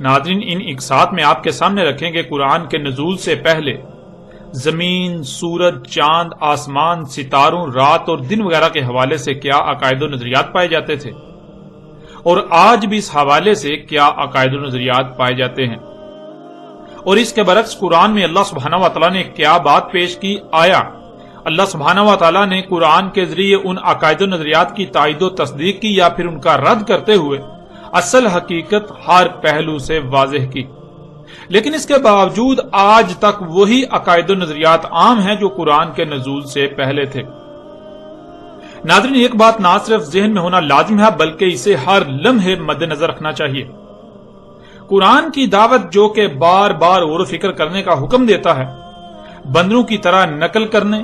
ناظرین، ان اقساط میں آپ کے سامنے رکھیں کہ قرآن کے نزول سے پہلے زمین، سورج، چاند، آسمان، ستاروں، رات اور دن وغیرہ کے حوالے سے کیا عقائد و نظریات پائے جاتے تھے، اور آج بھی اس حوالے سے کیا عقائد و نظریات پائے جاتے ہیں، اور اس کے برعکس قرآن میں اللہ سبحانہ و تعالیٰ نے کیا بات پیش کی۔ آیا اللہ سبحانہ و تعالیٰ نے قرآن کے ذریعے ان عقائد و نظریات کی تائید و تصدیق کی، یا پھر ان کا رد کرتے ہوئے اصل حقیقت ہر پہلو سے واضح کی؟ لیکن اس کے باوجود آج تک وہی عقائد و نظریات عام ہیں جو قرآن کے نزول سے پہلے تھے۔ ناظرین، ایک بات نہ صرف ذہن میں ہونا لازم ہے بلکہ اسے ہر لمحے مد نظر رکھنا چاہیے۔ قرآن کی دعوت جو کہ بار بار غور و فکر کرنے کا حکم دیتا ہے، بندروں کی طرح نقل کرنے،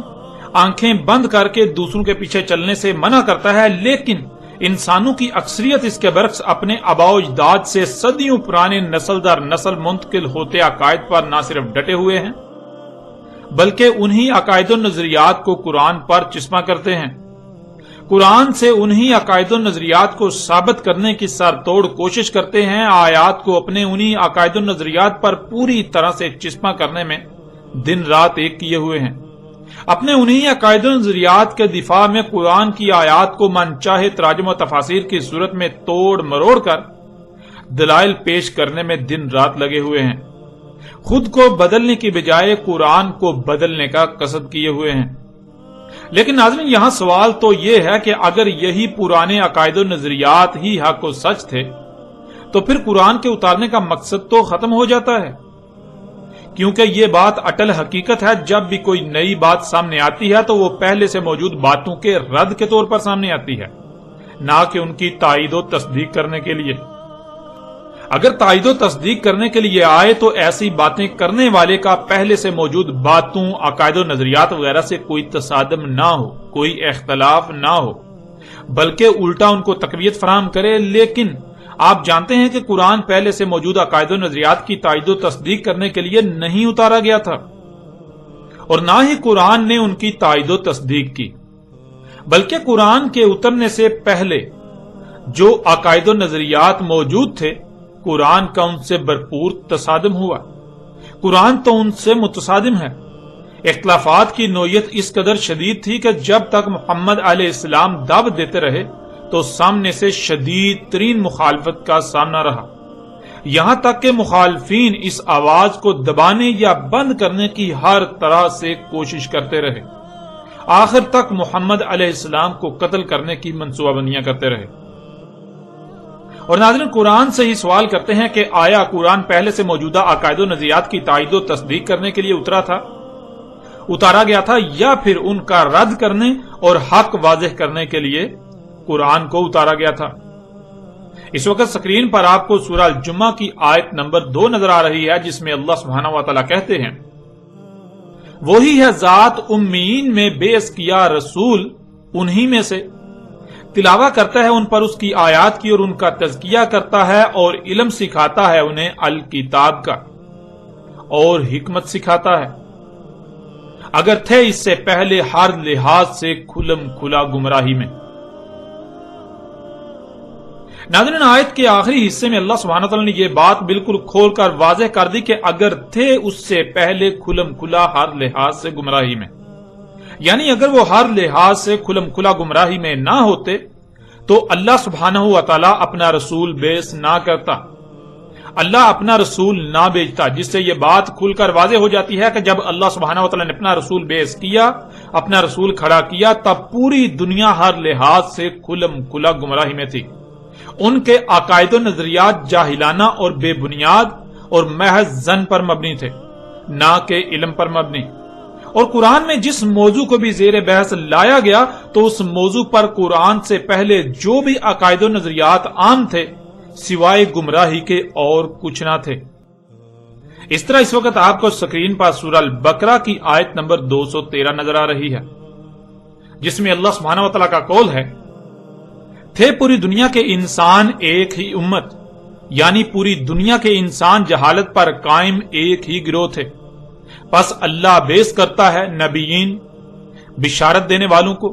آنکھیں بند کر کے دوسروں کے پیچھے چلنے سے منع کرتا ہے، لیکن انسانوں کی اکثریت اس کے برعکس اپنے آباء و اجداد سے صدیوں پرانے نسل در نسل منتقل ہوتے عقائد پر نہ صرف ڈٹے ہوئے ہیں بلکہ انہی عقائد و نظریات کو قرآن پر چسپاں کرتے ہیں۔ قرآن سے انہی عقائد و نظریات کو ثابت کرنے کی سر توڑ کوشش کرتے ہیں، آیات کو اپنے انہی عقائد و نظریات پر پوری طرح سے چسپاں کرنے میں دن رات ایک کیے ہوئے ہیں۔ اپنے انہی عقائد و نظریات کے دفاع میں قرآن کی آیات کو من چاہے تراجم و تفاسیر کی صورت میں توڑ مروڑ کر دلائل پیش کرنے میں دن رات لگے ہوئے ہیں، خود کو بدلنے کی بجائے قرآن کو بدلنے کا قصد کیے ہوئے ہیں۔ لیکن ناظرین، یہاں سوال تو یہ ہے کہ اگر یہی پرانے عقائد و نظریات ہی حق و سچ تھے تو پھر قرآن کے اتارنے کا مقصد تو ختم ہو جاتا ہے، کیونکہ یہ بات اٹل حقیقت ہے، جب بھی کوئی نئی بات سامنے آتی ہے تو وہ پہلے سے موجود باتوں کے رد کے طور پر سامنے آتی ہے، نہ کہ ان کی تائید و تصدیق کرنے کے لیے۔ اگر تائید و تصدیق کرنے کے لیے آئے تو ایسی باتیں کرنے والے کا پہلے سے موجود باتوں، عقائد و نظریات وغیرہ سے کوئی تصادم نہ ہو، کوئی اختلاف نہ ہو، بلکہ الٹا ان کو تقویت فراہم کرے۔ لیکن آپ جانتے ہیں کہ قرآن پہلے سے موجود عقائد و نظریات کی تائید و تصدیق کرنے کے لیے نہیں اتارا گیا تھا، اور نہ ہی قرآن نے ان کی تائید و تصدیق کی، بلکہ قرآن کے اترنے سے پہلے جو عقائد و نظریات موجود تھے، قرآن کا ان سے بھرپور تصادم ہوا۔ قرآن تو ان سے متصادم ہے۔ اختلافات کی نوعیت اس قدر شدید تھی کہ جب تک محمد علیہ السلام دعوت دیتے رہے تو سامنے سے شدید ترین مخالفت کا سامنا رہا، یہاں تک کہ مخالفین اس آواز کو دبانے یا بند کرنے کی ہر طرح سے کوشش کرتے رہے، آخر تک محمد علیہ السلام کو قتل کرنے کی منصوبہ بندیاں کرتے رہے۔ اور ناظرین، قرآن سے ہی سوال کرتے ہیں کہ آیا قرآن پہلے سے موجودہ عقائد و نظریات کی تائید و تصدیق کرنے کے لیے اتارا گیا تھا، یا پھر ان کا رد کرنے اور حق واضح کرنے کے لیے قرآن کو اتارا گیا تھا؟ اس وقت سکرین پر آپ کو سورہ الجمعہ کی آیت نمبر 2 نظر آ رہی ہے، جس میں اللہ سبحانہ و تعالیٰ کہتے ہیں، وہی ہے ذات امیین میں بیعث کیا رسول انہی میں سے، تلاوہ کرتا ہے ان پر اس کی آیات کی اور ان کا تزکیہ کرتا ہے اور علم سکھاتا ہے انہیں الکتاب کا اور حکمت سکھاتا ہے، اگر تھے اس سے پہلے ہر لحاظ سے کھلم کھلا گمراہی میں۔ ناظرین، آیت کے آخری حصے میں اللہ سبحانہ وتعالی نے یہ بات بالکل کھول کر واضح کر دی کہ اگر تھے اس سے پہلے کھلم کھلا ہر لحاظ سے گمراہی میں، یعنی اگر وہ ہر لحاظ سے کھلم کھلا گمراہی میں نہ ہوتے تو اللہ سبحانہ و تعالی اپنا رسول بیعث نہ کرتا، اللہ اپنا رسول نہ بھیجتا، جس سے یہ بات کھل کر واضح ہو جاتی ہے کہ جب اللہ سبحانہ و تعالی نے اپنا رسول بیعث کیا، اپنا رسول کھڑا کیا، تب پوری دنیا ہر لحاظ سے کھلم کھلا گمراہی میں تھی۔ ان کے عقائد و نظریات جاہلانہ اور بے بنیاد اور محض ظن پر مبنی تھے، نہ کہ علم پر مبنی۔ اور قرآن میں جس موضوع کو بھی زیر بحث لایا گیا تو اس موضوع پر قرآن سے پہلے جو بھی عقائد و نظریات عام تھے سوائے گمراہی کے اور کچھ نہ تھے۔ اس طرح اس وقت آپ کو سکرین پر سورہ البقرہ کی آیت نمبر 213 نظر آ رہی ہے، جس میں اللہ سبحانہ و تعالیٰ کا قول ہے، تھے پوری دنیا کے انسان ایک ہی امت، یعنی پوری دنیا کے انسان جہالت پر قائم ایک ہی گروہ تھے، پس اللہ بیعث کرتا ہے نبیین، بشارت دینے والوں کو،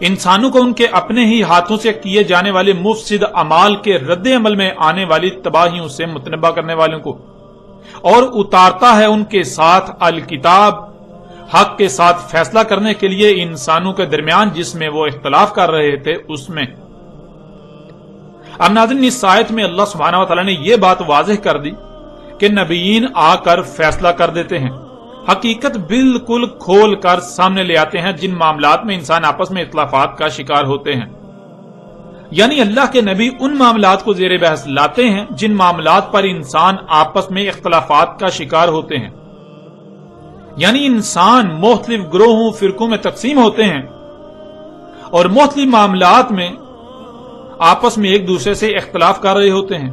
انسانوں کو ان کے اپنے ہی ہاتھوں سے کیے جانے والے مفسد اعمال کے رد عمل میں آنے والی تباہیوں سے متنبہ کرنے والوں کو، اور اتارتا ہے ان کے ساتھ الکتاب، حق کے ساتھ فیصلہ کرنے کے لیے انسانوں کے درمیان جس میں وہ اختلاف کر رہے تھے اس میں۔ اب ناظرین، اس آیت میں اللہ سبحانہ و تعالیٰ نے یہ بات واضح کر دی کہ نبیین آ کر فیصلہ کر دیتے ہیں، حقیقت بالکل کھول کر سامنے لے آتے ہیں جن معاملات میں انسان آپس میں اختلافات کا شکار ہوتے ہیں۔ یعنی اللہ کے نبی ان معاملات کو زیر بحث لاتے ہیں جن معاملات پر انسان آپس میں اختلافات کا شکار ہوتے ہیں۔ یعنی انسان مختلف گروہوں فرقوں میں تقسیم ہوتے ہیں اور مختلف معاملات میں آپس میں ایک دوسرے سے اختلاف کر رہے ہوتے ہیں۔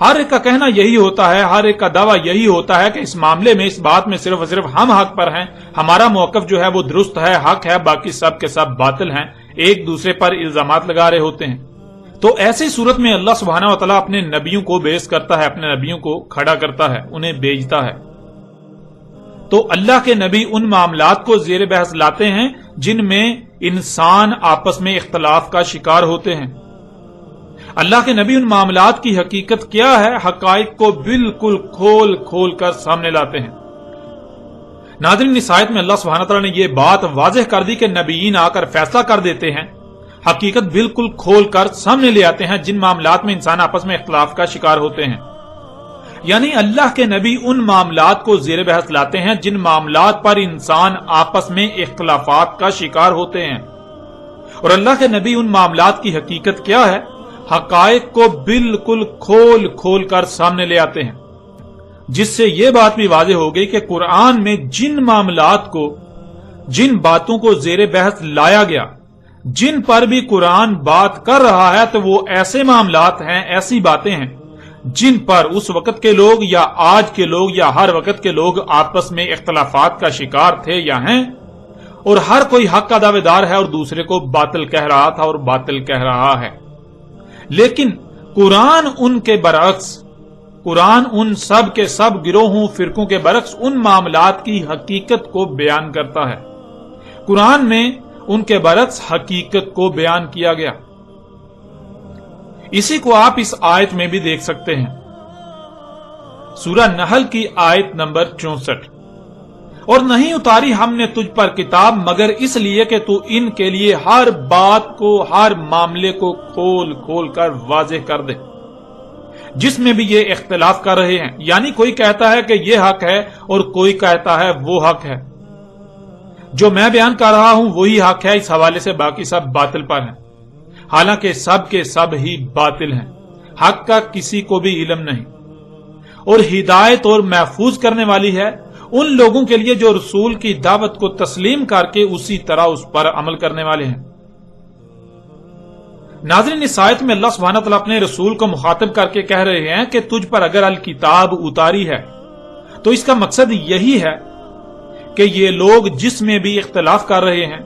ہر ایک کا کہنا یہی ہوتا ہے، ہر ایک کا دعویٰ یہی ہوتا ہے کہ اس معاملے میں، اس بات میں صرف اور صرف ہم حق پر ہیں، ہمارا موقف جو ہے وہ درست ہے، حق ہے، باقی سب کے سب باطل ہیں، ایک دوسرے پر الزامات لگا رہے ہوتے ہیں۔ تو ایسی صورت میں اللہ سبحانہ و تعالیٰ اپنے نبیوں کو بیس کرتا ہے، اپنے نبیوں کو کھڑا کرتا ہے، انہیں بھیجتا ہے۔ تو اللہ کے نبی ان معاملات کو زیر بحث لاتے ہیں جن میں انسان آپس میں اختلاف کا شکار ہوتے ہیں۔ اللہ کے نبی ان معاملات کی حقیقت کیا ہے، حقائق کو بالکل کھول کھول کر سامنے لاتے ہیں۔ ناظرین، اس آیت میں اللہ سبحانہ تعالیٰ نے یہ بات واضح کر دی کہ نبیین آ کر فیصلہ کر دیتے ہیں، حقیقت بالکل کھول کر سامنے لے آتے ہیں جن معاملات میں انسان آپس میں اختلاف کا شکار ہوتے ہیں۔ یعنی اللہ کے نبی ان معاملات کو زیر بحث لاتے ہیں جن معاملات پر انسان آپس میں اختلافات کا شکار ہوتے ہیں، اور اللہ کے نبی ان معاملات کی حقیقت کیا ہے، حقائق کو بالکل کھول کھول کر سامنے لے آتے ہیں، جس سے یہ بات بھی واضح ہو گئی کہ قرآن میں جن معاملات کو، جن باتوں کو زیر بحث لایا گیا، جن پر بھی قرآن بات کر رہا ہے، تو وہ ایسے معاملات ہیں، ایسی باتیں ہیں جن پر اس وقت کے لوگ یا آج کے لوگ یا ہر وقت کے لوگ آپس میں اختلافات کا شکار تھے یا ہیں، اور ہر کوئی حق کا دعوے دار ہے اور دوسرے کو باطل کہہ رہا تھا اور باطل کہہ رہا ہے۔ لیکن قرآن ان کے برعکس، قرآن ان سب کے سب گروہوں فرقوں کے برعکس ان معاملات کی حقیقت کو بیان کرتا ہے۔ قرآن میں ان کے برعکس حقیقت کو بیان کیا گیا۔ اسی کو آپ اس آیت میں بھی دیکھ سکتے ہیں، سورہ نحل کی آیت نمبر 64، اور نہیں اتاری ہم نے تجھ پر کتاب مگر اس لیے کہ تو ان کے لیے ہر بات کو، ہر معاملے کو کھول کھول کر واضح کر دے جس میں بھی یہ اختلاف کر رہے ہیں۔ یعنی کوئی کہتا ہے کہ یہ حق ہے اور کوئی کہتا ہے وہ حق ہے، جو میں بیان کر رہا ہوں وہی حق ہے، اس حوالے سے باقی سب باطل پر ہیں، حالانکہ سب کے سب ہی باطل ہیں، حق کا کسی کو بھی علم نہیں، اور ہدایت اور محفوظ کرنے والی ہے ان لوگوں کے لیے جو رسول کی دعوت کو تسلیم کر کے اسی طرح اس پر عمل کرنے والے ہیں۔ ناظرین، اس آیت میں اللہ سبحانہ تعالیٰ اپنے رسول کو مخاطب کر کے کہہ رہے ہیں کہ تجھ پر اگر الکتاب اتاری ہے تو اس کا مقصد یہی ہے کہ یہ لوگ جس میں بھی اختلاف کر رہے ہیں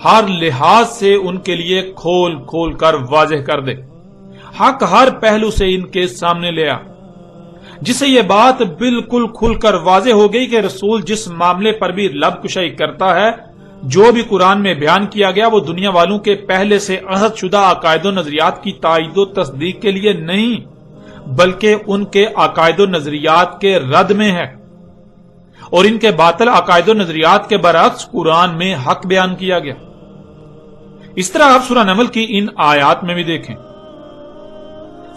ہر لحاظ سے ان کے لیے کھول کھول کر واضح کر دے، حق ہر پہلو سے ان کے سامنے لے آ، جس سے یہ بات بالکل کھل کر واضح ہو گئی کہ رسول جس معاملے پر بھی لب کشائی کرتا ہے، جو بھی قرآن میں بیان کیا گیا، وہ دنیا والوں کے پہلے سے عہد شدہ عقائد و نظریات کی تائید و تصدیق کے لیے نہیں، بلکہ ان کے عقائد و نظریات کے رد میں ہے، اور ان کے باطل عقائد و نظریات کے برعکس قرآن میں حق بیان کیا گیا۔ اس طرح آپ سورہ نمل کی ان آیات میں بھی دیکھیں،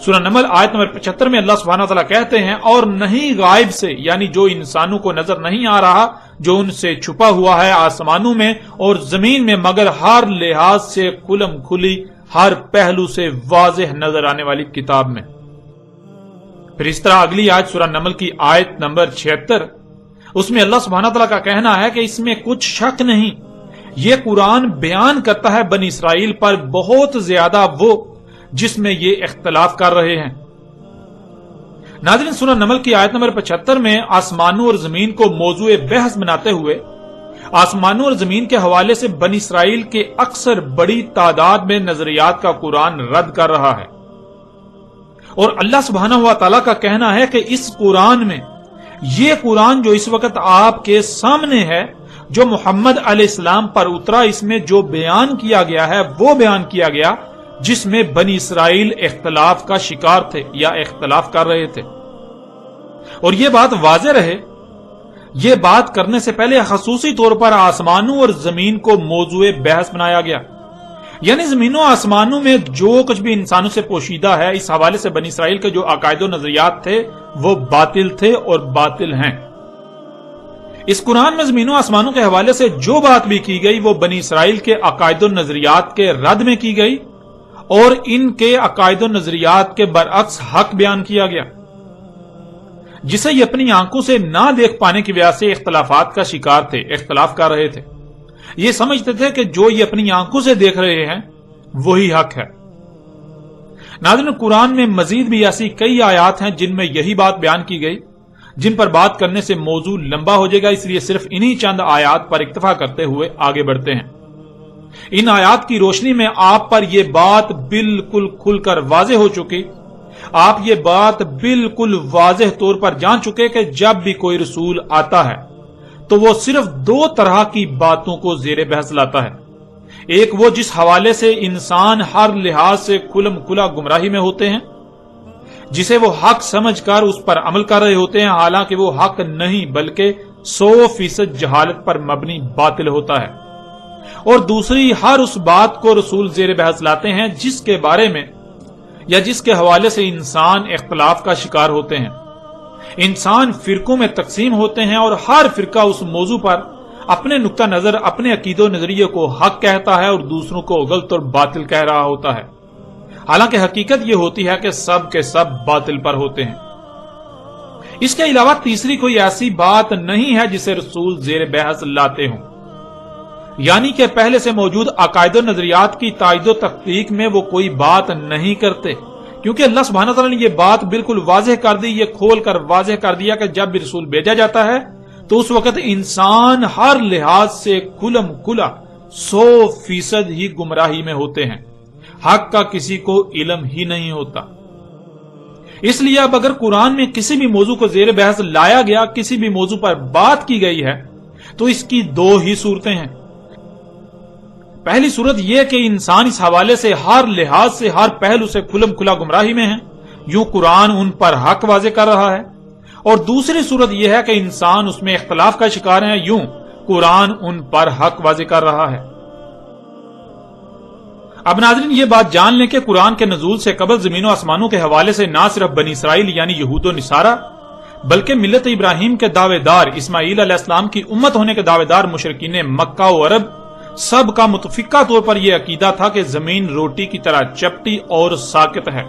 سورہ نمل آیت نمبر 75 میں اللہ سبحانہ وتعالیٰ کہتے ہیں، اور نہیں غائب سے، یعنی جو انسانوں کو نظر نہیں آ رہا، جو ان سے چھپا ہوا ہے آسمانوں میں اور زمین میں، مگر ہر لحاظ سے کھلم کھلی، ہر پہلو سے واضح نظر آنے والی کتاب میں۔ پھر اس طرح اگلی آیت سورہ نمل کی آیت نمبر 76، اس میں اللہ سبحانہ وتعالیٰ کا کہنا ہے کہ اس میں کچھ شک نہیں، یہ قرآن بیان کرتا ہے بنی اسرائیل پر بہت زیادہ وہ جس میں یہ اختلاف کر رہے ہیں۔ ناظرین، سورہ نمل کی آیت نمبر 75 میں آسمانوں اور زمین کو موضوع بحث بناتے ہوئے آسمانوں اور زمین کے حوالے سے بنی اسرائیل کے اکثر بڑی تعداد میں نظریات کا قرآن رد کر رہا ہے، اور اللہ سبحانہ و تعالیٰ کا کہنا ہے کہ اس قرآن میں، یہ قرآن جو اس وقت آپ کے سامنے ہے، جو محمد علیہ السلام پر اترا اس میں جو بیان کیا گیا ہے وہ بیان کیا گیا جس میں بنی اسرائیل اختلاف کا شکار تھے یا اختلاف کر رہے تھے. اور یہ بات واضح رہے، یہ بات کرنے سے پہلے خصوصی طور پر آسمانوں اور زمین کو موضوع بحث بنایا گیا. یعنی زمینوں آسمانوں میں جو کچھ بھی انسانوں سے پوشیدہ ہے، اس حوالے سے بنی اسرائیل کے جو عقائد و نظریات تھے وہ باطل تھے اور باطل ہیں. اس قرآن میں زمینوں آسمانوں کے حوالے سے جو بات بھی کی گئی وہ بنی اسرائیل کے عقائد و نظریات کے رد میں کی گئی اور ان کے عقائد و نظریات کے برعکس حق بیان کیا گیا، جسے یہ اپنی آنکھوں سے نہ دیکھ پانے کی وجہ سے اختلافات کا شکار تھے، اختلاف کر رہے تھے. یہ سمجھتے تھے کہ جو یہ اپنی آنکھوں سے دیکھ رہے ہیں وہی حق ہے. ناظرین، قرآن میں مزید بھی ایسی کئی آیات ہیں جن میں یہی بات بیان کی گئی، جن پر بات کرنے سے موضوع لمبا ہو جائے گا، اس لیے صرف انہی چند آیات پر اکتفا کرتے ہوئے آگے بڑھتے ہیں. ان آیات کی روشنی میں آپ پر یہ بات بالکل کھل کر واضح ہو چکی، آپ یہ بات بالکل واضح طور پر جان چکے کہ جب بھی کوئی رسول آتا ہے تو وہ صرف دو طرح کی باتوں کو زیر بحث لاتا ہے. ایک وہ جس حوالے سے انسان ہر لحاظ سے کھلم کھلا گمراہی میں ہوتے ہیں، جسے وہ حق سمجھ کر اس پر عمل کر رہے ہوتے ہیں، حالانکہ وہ حق نہیں بلکہ 100% جہالت پر مبنی باطل ہوتا ہے. اور دوسری ہر اس بات کو رسول زیر بحث لاتے ہیں جس کے بارے میں یا جس کے حوالے سے انسان اختلاف کا شکار ہوتے ہیں. انسان فرقوں میں تقسیم ہوتے ہیں اور ہر فرقہ اس موضوع پر اپنے نقطہ نظر، اپنے عقید و نظریے کو حق کہتا ہے اور دوسروں کو غلط اور باطل کہہ رہا ہوتا ہے، حالانکہ حقیقت یہ ہوتی ہے کہ سب کے سب باطل پر ہوتے ہیں. اس کے علاوہ تیسری کوئی ایسی بات نہیں ہے جسے رسول زیر بحث لاتے ہوں، یعنی کہ پہلے سے موجود عقائد و نظریات کی تائید و تحقیق میں وہ کوئی بات نہیں کرتے، کیونکہ اللہ سبحانہ تعالیٰ نے یہ بات بالکل واضح کر دی، یہ کھول کر واضح کر دیا کہ جب بھی رسول بھیجا جاتا ہے تو اس وقت انسان ہر لحاظ سے کھلم کھلا 100% ہی گمراہی میں ہوتے ہیں، حق کا کسی کو علم ہی نہیں ہوتا. اس لیے اب اگر قرآن میں کسی بھی موضوع کو زیر بحث لایا گیا، کسی بھی موضوع پر بات کی گئی ہے، تو اس کی دو ہی صورتیں ہیں. پہلی صورت یہ کہ انسان اس حوالے سے ہر لحاظ سے، ہر پہلو سے کھلم کھلا گمراہی میں ہے، یوں قرآن ان پر حق واضح کر رہا ہے. اور دوسری صورت یہ ہے کہ انسان اس میں اختلاف کا شکار ہے، یوں قرآن ان پر حق واضح کر رہا ہے. اب ناظرین، یہ بات جان لیں کہ قرآن کے نزول سے قبل زمین و آسمانوں کے حوالے سے نہ صرف بنی اسرائیل یعنی یہود و نصارہ، بلکہ ملت ابراہیم کے دعوے دار، اسماعیل علیہ السلام کی امت ہونے کے دعوے دار مشرکین مکہ و عرب سب کا متفقہ طور پر یہ عقیدہ تھا کہ زمین روٹی کی طرح چپٹی اور ساکت ہے.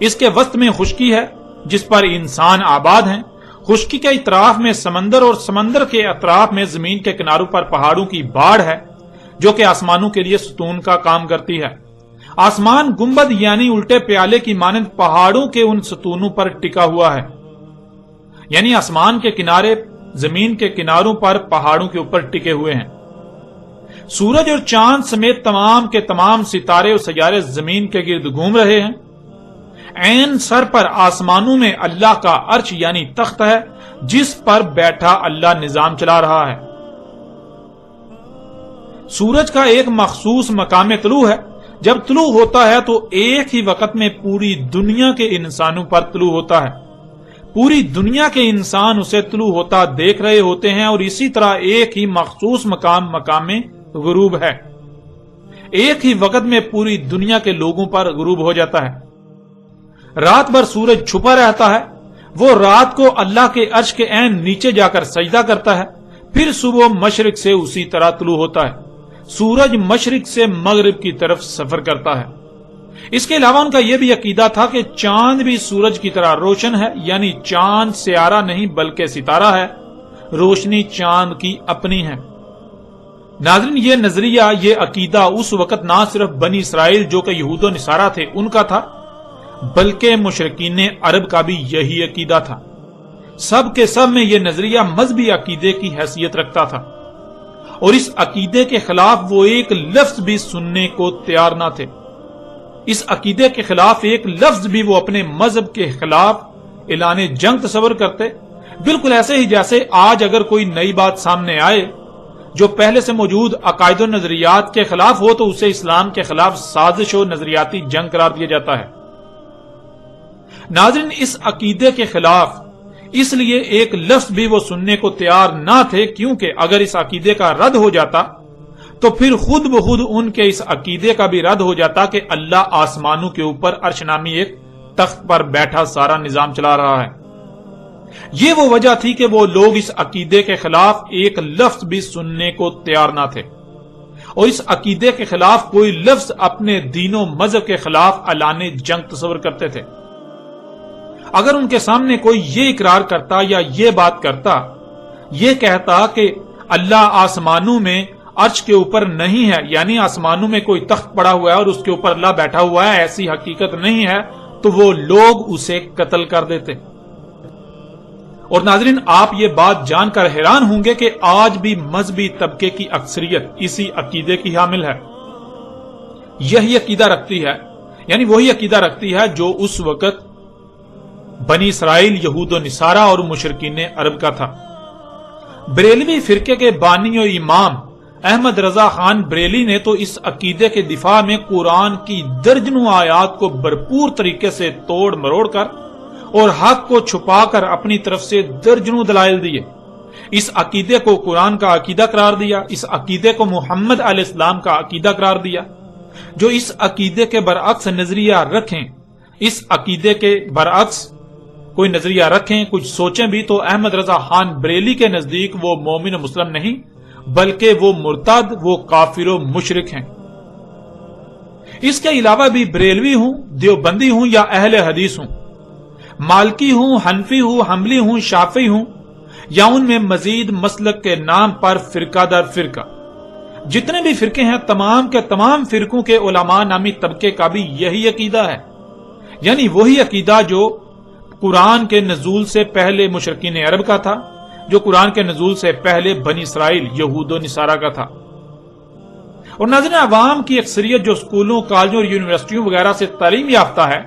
اس کے وسط میں خشکی ہے جس پر انسان آباد ہیں، خشکی کے اطراف میں سمندر اور سمندر کے اطراف میں زمین کے کناروں پر پہاڑوں کی باڑ ہے جو کہ آسمانوں کے لیے ستون کا کام کرتی ہے. آسمان گنبد یعنی الٹے پیالے کی مانند پہاڑوں کے ان ستونوں پر ٹکا ہوا ہے، یعنی آسمان کے کنارے زمین کے کناروں پر پہاڑوں کے اوپر ٹکے ہوئے ہیں. سورج اور چاند سمیت تمام کے تمام ستارے اور سیارے زمین کے گرد گھوم رہے ہیں. عین سر پر آسمانوں میں اللہ کا عرش یعنی تخت ہے جس پر بیٹھا اللہ نظام چلا رہا ہے. سورج کا ایک مخصوص مقام طلوع ہے، جب طلوع ہوتا ہے تو ایک ہی وقت میں پوری دنیا کے انسانوں پر طلوع ہوتا ہے. پوری دنیا کے انسان اسے طلوع ہوتا دیکھ رہے ہوتے ہیں، اور اسی طرح ایک ہی مخصوص مقام غروب ہے. ایک ہی وقت میں پوری دنیا کے لوگوں پر غروب ہو جاتا ہے. رات بھر سورج چھپا رہتا ہے، وہ رات کو اللہ کے عرش کے عین نیچے جا کر سجدہ کرتا ہے، پھر صبح مشرق سے اسی طرح طلوع ہوتا ہے. سورج مشرق سے مغرب کی طرف سفر کرتا ہے. اس کے علاوہ ان کا یہ بھی عقیدہ تھا کہ چاند بھی سورج کی طرح روشن ہے، یعنی چاند سیارہ نہیں بلکہ ستارہ ہے، روشنی چاند کی اپنی ہے. ناظرین، یہ نظریہ، یہ عقیدہ اس وقت نہ صرف بنی اسرائیل جو کہ یہود و نصارہ تھے ان کا تھا، بلکہ مشرکین عرب کا بھی یہی عقیدہ تھا. سب کے سب میں یہ نظریہ مذہبی عقیدے کی حیثیت رکھتا تھا، اور اس عقیدے کے خلاف وہ ایک لفظ بھی سننے کو تیار نہ تھے. اس عقیدے کے خلاف ایک لفظ بھی وہ اپنے مذہب کے خلاف اعلان جنگ تصور کرتے، بالکل ایسے ہی جیسے آج اگر کوئی نئی بات سامنے آئے جو پہلے سے موجود عقائد و نظریات کے خلاف ہو تو اسے اسلام کے خلاف سازش و نظریاتی جنگ قرار دیا جاتا ہے۔ ناظرین، اس عقیدے کے خلاف اس لیے ایک لفظ بھی وہ سننے کو تیار نہ تھے، کیونکہ اگر اس عقیدے کا رد ہو جاتا تو پھر خود بخود ان کے اس عقیدے کا بھی رد ہو جاتا کہ اللہ آسمانوں کے اوپر عرش نامی ایک تخت پر بیٹھا سارا نظام چلا رہا ہے۔ یہ وہ وجہ تھی کہ وہ لوگ اس عقیدے کے خلاف ایک لفظ بھی سننے کو تیار نہ تھے، اور اس عقیدے کے خلاف کوئی لفظ اپنے دین و مذہب کے خلاف اعلان جنگ تصور کرتے تھے۔ اگر ان کے سامنے کوئی یہ اقرار کرتا یا یہ بات کرتا، یہ کہتا کہ اللہ آسمانوں میں عرش کے اوپر نہیں ہے، یعنی آسمانوں میں کوئی تخت پڑا ہوا ہے اور اس کے اوپر اللہ بیٹھا ہوا ہے، ایسی حقیقت نہیں ہے، تو وہ لوگ اسے قتل کر دیتے۔ اور ناظرین، آپ یہ بات جان کر حیران ہوں گے کہ آج بھی مذہبی طبقے کی اکثریت اسی عقیدے کی حامل ہے، یہی عقیدہ رکھتی ہے، یعنی وہی عقیدہ رکھتی ہے جو اس وقت بنی اسرائیل، یہود و نصارہ اور مشرکین عرب کا تھا۔ بریلوی فرقے کے بانی و امام احمد رضا خان بریلی نے تو اس عقیدے کے دفاع میں قرآن کی درجنوں آیات کو بھرپور طریقے سے توڑ مروڑ کر اور حق کو چھپا کر اپنی طرف سے درجنوں دلائل دیے۔ اس عقیدے کو قرآن کا عقیدہ قرار دیا، اس عقیدے کو محمد علیہ السلام کا عقیدہ قرار دیا۔ جو اس عقیدے کے برعکس نظریہ رکھیں، اس عقیدے کے برعکس کوئی نظریہ رکھیں، کچھ سوچیں بھی، تو احمد رضا خان بریلی کے نزدیک وہ مومن و مسلم نہیں بلکہ وہ مرتد، وہ کافر و مشرک ہیں۔ اس کے علاوہ بھی بریلوی ہوں، دیوبندی ہوں یا اہل حدیث ہوں، مالکی ہوں، حنفی ہوں، حنبلی ہوں، شافعی ہوں، یا ان میں مزید مسلک کے نام پر فرقہ در فرقہ جتنے بھی فرقے ہیں، تمام کے تمام فرقوں کے علماء نامی طبقے کا بھی یہی عقیدہ ہے، یعنی وہی عقیدہ جو قرآن کے نزول سے پہلے مشرکین عرب کا تھا، جو قرآن کے نزول سے پہلے بنی اسرائیل، یہود و نصارہ کا تھا۔ اور ناظرین، عوام کی اکثریت جو اسکولوں، کالجوں اور یونیورسٹیوں وغیرہ سے تعلیم یافتہ ہے،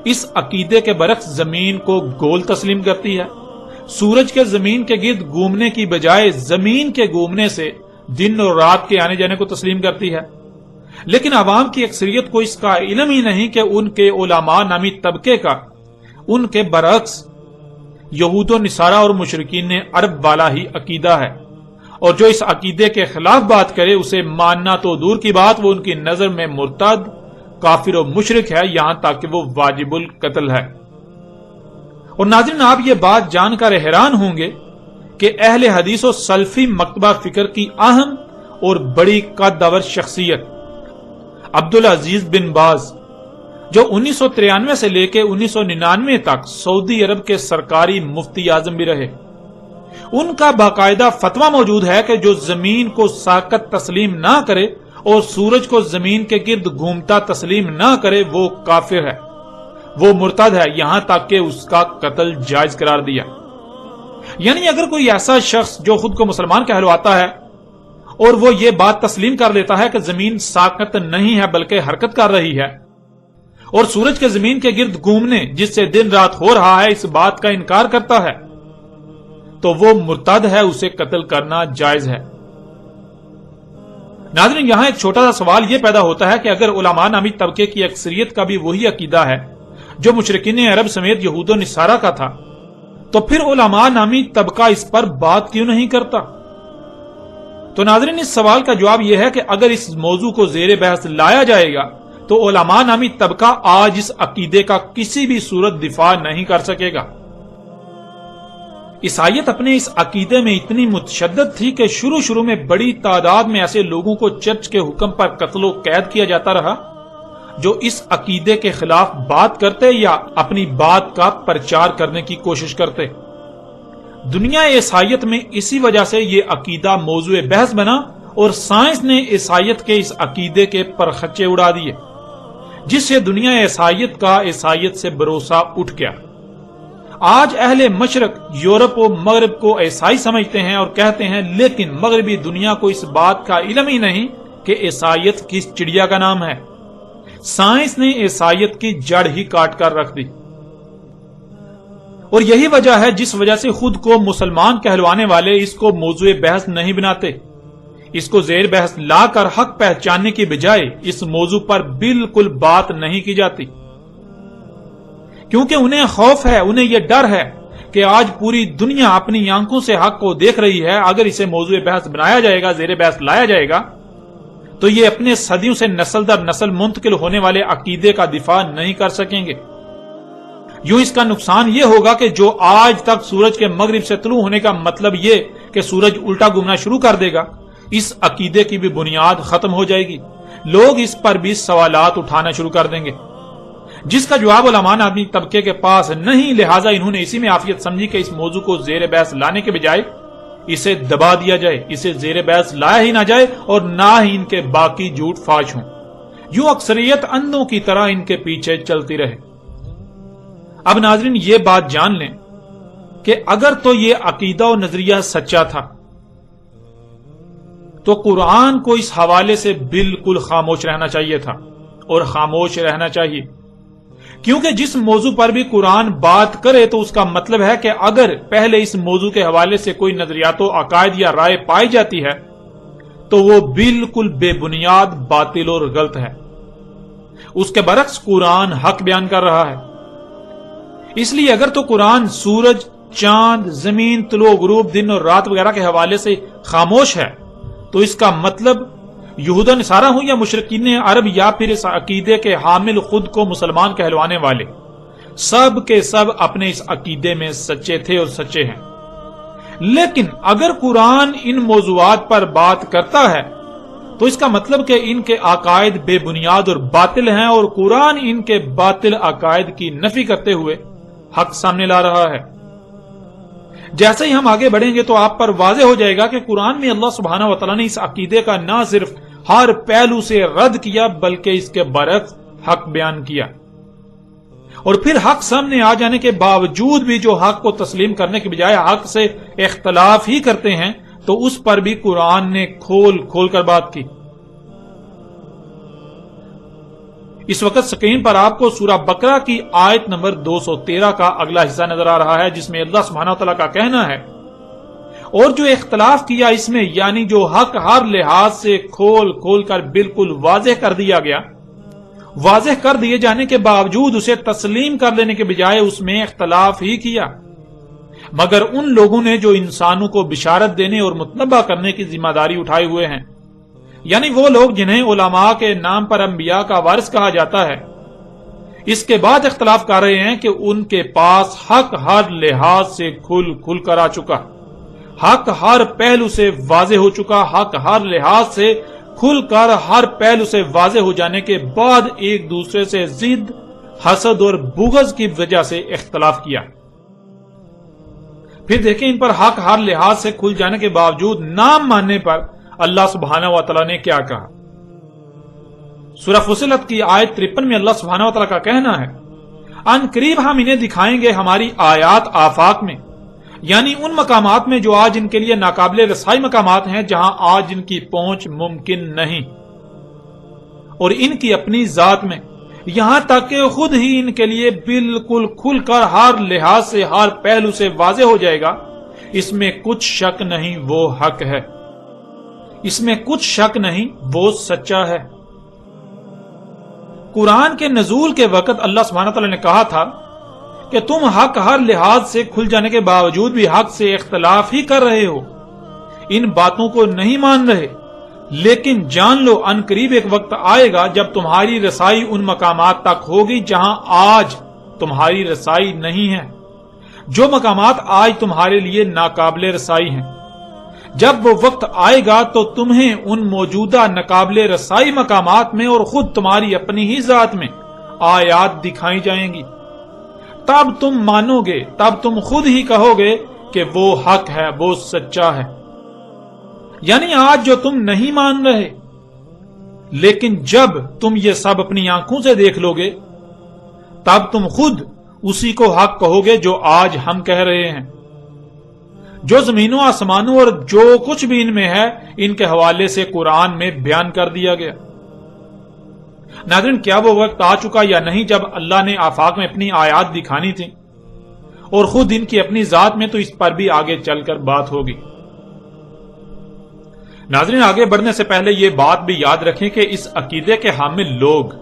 اس عقیدے کے برعکس زمین کو گول تسلیم کرتی ہے۔ سورج کے زمین کے گرد گھومنے کی بجائے زمین کے گھومنے سے دن اور رات کے آنے جانے کو تسلیم کرتی ہے۔ لیکن عوام کی اکثریت کو اس کا علم ہی نہیں کہ ان کے علماء نامی طبقے کا ان کے برعکس یہود و نصارہ اور مشرکین عرب والا ہی عقیدہ ہے، اور جو اس عقیدے کے خلاف بات کرے اسے ماننا تو دور کی بات، وہ ان کی نظر میں مرتد، کافر و مشرک ہے، یہاں تک کہ وہ واجب القتل ہے۔ اور ناظرین، آپ یہ بات جان کر حیران ہوں گے کہ اہل حدیث و سلفی مکتبہ فکر کی اہم اور بڑی قدور شخصیت عبدالعزیز بن باز، جو 1993 سے لے کے 1999 تک سعودی عرب کے سرکاری مفتی اعظم بھی رہے، ان کا باقاعدہ فتویٰ موجود ہے کہ جو زمین کو ساقط تسلیم نہ کرے اور سورج کو زمین کے گرد گھومتا تسلیم نہ کرے وہ کافر ہے، وہ مرتد ہے، یہاں تک کہ اس کا قتل جائز قرار دیا۔ یعنی اگر کوئی ایسا شخص جو خود کو مسلمان کہلواتا ہے اور وہ یہ بات تسلیم کر لیتا ہے کہ زمین ساقط نہیں ہے بلکہ حرکت کر رہی ہے، اور سورج کے زمین کے گرد گھومنے جس سے دن رات ہو رہا ہے اس بات کا انکار کرتا ہے، تو وہ مرتد ہے، اسے قتل کرنا جائز ہے۔ ناظرین، یہاں ایک چھوٹا سا سوال یہ پیدا ہوتا ہے کہ اگر علماء نامی طبقے کی اکثریت کا بھی وہی عقیدہ ہے جو مشرکین عرب سمیت یہود و نصارہ کا تھا، تو پھر علماء نامی طبقہ اس پر بات کیوں نہیں کرتا؟ تو ناظرین، اس سوال کا جواب یہ ہے کہ اگر اس موضوع کو زیر بحث لایا جائے گا تو علماء نامی طبقہ آج اس عقیدے کا کسی بھی صورت دفاع نہیں کر سکے گا۔ عیسائیت اپنے اس عقیدے میں اتنی متشدد تھی کہ شروع میں بڑی تعداد میں ایسے لوگوں کو چرچ کے حکم پر قتل و قید کیا جاتا رہا جو اس عقیدے کے خلاف بات کرتے یا اپنی بات کا پرچار کرنے کی کوشش کرتے۔ دنیا عیسائیت میں اسی وجہ سے یہ عقیدہ موضوع بحث بنا اور سائنس نے عیسائیت کے اس عقیدے کے پرخچے اڑا دیے، جس سے دنیا عیسائیت کا عیسائیت سے بھروسہ اٹھ گیا۔ آج اہل مشرق یورپ و مغرب کو عیسائی سمجھتے ہیں اور کہتے ہیں، لیکن مغربی دنیا کو اس بات کا علم ہی نہیں کہ عیسائیت کس چڑیا کا نام ہے۔ سائنس نے عیسائیت کی جڑ ہی کاٹ کر رکھ دی۔ اور یہی وجہ ہے جس وجہ سے خود کو مسلمان کہلوانے والے اس کو موضوع بحث نہیں بناتے، اس کو زیر بحث لا کر حق پہچاننے کی بجائے اس موضوع پر بالکل بات نہیں کی جاتی، کیونکہ انہیں خوف ہے، انہیں یہ ڈر ہے کہ آج پوری دنیا اپنی آنکھوں سے حق کو دیکھ رہی ہے، اگر اسے موضوع بحث بنایا جائے گا، زیر بحث لایا جائے گا تو یہ اپنے صدیوں سے نسل در نسل منتقل ہونے والے عقیدے کا دفاع نہیں کر سکیں گے۔ یوں اس کا نقصان یہ ہوگا کہ جو آج تک سورج کے مغرب سے طلوع ہونے کا مطلب یہ کہ سورج الٹا گھومنا شروع کر دے گا، اس عقیدے کی بھی بنیاد ختم ہو جائے گی، لوگ اس پر بھی سوالات اٹھانا شروع کر دیں گے، جس کا جواب علماء آدمی طبقے کے پاس نہیں، لہٰذا انہوں نے اسی میں عافیت سمجھی کہ اس موضوع کو زیر بحث لانے کے بجائے اسے دبا دیا جائے، اسے زیر بحث لایا ہی نہ جائے اور نہ ہی ان کے باقی جھوٹ فاش ہوں، یوں اکثریت اندھوں کی طرح ان کے پیچھے چلتی رہے۔ اب ناظرین یہ بات جان لیں کہ اگر تو یہ عقیدہ و نظریہ سچا تھا تو قرآن کو اس حوالے سے بالکل خاموش رہنا چاہیے تھا، اور خاموش رہنا چاہیے، کیونکہ جس موضوع پر بھی قرآن بات کرے تو اس کا مطلب ہے کہ اگر پہلے اس موضوع کے حوالے سے کوئی نظریات و عقائد یا رائے پائی جاتی ہے تو وہ بالکل بے بنیاد، باطل اور غلط ہے۔ اس کے برعکس قرآن حق بیان کر رہا ہے۔ اس لیے اگر تو قرآن سورج، چاند، زمین، طلوع و غروب، دن اور رات وغیرہ کے حوالے سے خاموش ہے تو اس کا مطلب یہود و نصارہ ہوں یا مشرکین عرب یا پھر اس عقیدے کے حامل خود کو مسلمان کہلوانے والے، سب کے سب اپنے اس عقیدے میں سچے تھے اور سچے ہیں۔ لیکن اگر قرآن ان موضوعات پر بات کرتا ہے تو اس کا مطلب کہ ان کے عقائد بے بنیاد اور باطل ہیں، اور قرآن ان کے باطل عقائد کی نفی کرتے ہوئے حق سامنے لا رہا ہے۔ جیسے ہی ہم آگے بڑھیں گے تو آپ پر واضح ہو جائے گا کہ قرآن میں اللہ سبحانہ و تعالیٰ نے اس عقیدے کا نہ صرف ہر پہلو سے رد کیا بلکہ اس کے برعکس حق بیان کیا، اور پھر حق سامنے آ جانے کے باوجود بھی جو حق کو تسلیم کرنے کے بجائے حق سے اختلاف ہی کرتے ہیں تو اس پر بھی قرآن نے کھول کھول کر بات کی۔ اس وقت سکرین پر آپ کو سورہ بقرہ کی آیت نمبر 213 کا اگلا حصہ نظر آ رہا ہے، جس میں اللہ سبحانہ وتعالیٰ کا کہنا ہے، اور جو اختلاف کیا اس میں، یعنی جو حق ہر لحاظ سے کھول کھول کر بالکل واضح کر دیا گیا، واضح کر دیے جانے کے باوجود اسے تسلیم کر لینے کے بجائے اس میں اختلاف ہی کیا، مگر ان لوگوں نے جو انسانوں کو بشارت دینے اور متنبہ کرنے کی ذمہ داری اٹھائے ہوئے ہیں، یعنی وہ لوگ جنہیں علماء کے نام پر انبیاء کا وارث کہا جاتا ہے، اس کے بعد اختلاف کر رہے ہیں کہ ان کے پاس حق ہر لحاظ سے کھل کھل کر آ چکا، حق ہر پہلو سے واضح ہو چکا، حق ہر لحاظ سے کھل کر ہر پہلو سے واضح ہو جانے کے بعد ایک دوسرے سے ضد، حسد اور بغض کی وجہ سے اختلاف کیا۔ پھر دیکھیں ان پر حق ہر لحاظ سے کھل جانے کے باوجود نہ ماننے پر اللہ سبحانہ و تعالیٰ نے کیا کہا۔ سورہ فصلت کی آیت 53 میں اللہ سبحانہ و تعالیٰ کا کہنا ہے، ان قریب ہم انہیں دکھائیں گے ہماری آیات آفاق میں، یعنی ان مقامات میں جو آج ان کے لیے ناقابل رسائی مقامات ہیں، جہاں آج ان کی پہنچ ممکن نہیں، اور ان کی اپنی ذات میں، یہاں تک کہ خود ہی ان کے لیے بالکل کھل کر ہر لحاظ سے ہر پہلو سے واضح ہو جائے گا۔ اس میں کچھ شک نہیں، وہ حق ہے، اس میں کچھ شک نہیں، وہ سچا ہے۔ قرآن کے نزول کے وقت اللہ سبحانہ تعالیٰ نے کہا تھا کہ تم حق ہر لحاظ سے کھل جانے کے باوجود بھی حق سے اختلاف ہی کر رہے ہو، ان باتوں کو نہیں مان رہے، لیکن جان لو ان قریب ایک وقت آئے گا جب تمہاری رسائی ان مقامات تک ہوگی جہاں آج تمہاری رسائی نہیں ہے، جو مقامات آج تمہارے لیے ناقابل رسائی ہیں۔ جب وہ وقت آئے گا تو تمہیں ان موجودہ ناقابل رسائی مقامات میں اور خود تمہاری اپنی ہی ذات میں آیات دکھائی جائیں گی، تب تم مانو گے، تب تم خود ہی کہو گے کہ وہ حق ہے، وہ سچا ہے۔ یعنی آج جو تم نہیں مان رہے، لیکن جب تم یہ سب اپنی آنکھوں سے دیکھ لو گے تب تم خود اسی کو حق کہو گے جو آج ہم کہہ رہے ہیں۔ جو زمینوں آسمانوں اور جو کچھ بھی ان میں ہے، ان کے حوالے سے قرآن میں بیان کر دیا گیا۔ ناظرین، کیا وہ وقت آ چکا یا نہیں جب اللہ نے آفاق میں اپنی آیات دکھانی تھی، اور خود ان کی اپنی ذات میں، تو اس پر بھی آگے چل کر بات ہوگی۔ ناظرین، آگے بڑھنے سے پہلے یہ بات بھی یاد رکھیں کہ اس عقیدے کے حامل لوگ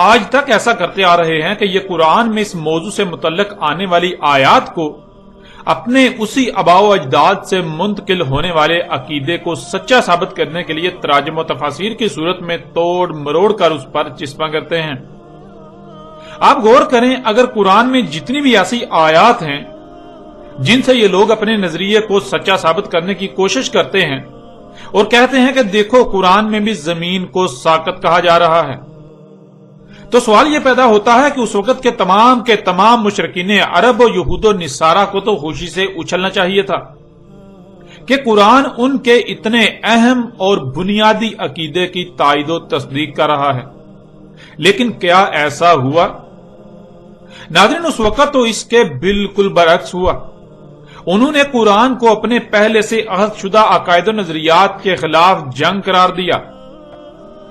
آج تک ایسا کرتے آ رہے ہیں کہ یہ قرآن میں اس موضوع سے متعلق آنے والی آیات کو اپنے اسی آباء و اجداد سے منتقل ہونے والے عقیدے کو سچا ثابت کرنے کے لیے تراجم و تفاسیر کی صورت میں توڑ مروڑ کر اس پر چسپاں کرتے ہیں۔ آپ غور کریں، اگر قرآن میں جتنی بھی ایسی آیات ہیں جن سے یہ لوگ اپنے نظریے کو سچا ثابت کرنے کی کوشش کرتے ہیں اور کہتے ہیں کہ دیکھو قرآن میں بھی زمین کو ساقط کہا جا رہا ہے، تو سوال یہ پیدا ہوتا ہے کہ اس وقت کے تمام مشرکین عرب و یہود و نصارہ کو تو خوشی سے اچھلنا چاہیے تھا کہ قرآن ان کے اتنے اہم اور بنیادی عقیدے کی تائید و تصدیق کر رہا ہے، لیکن کیا ایسا ہوا؟ ناظرین، اس وقت تو اس کے بالکل برعکس ہوا۔ انہوں نے قرآن کو اپنے پہلے سے عہد شدہ عقائد و نظریات کے خلاف جنگ قرار دیا،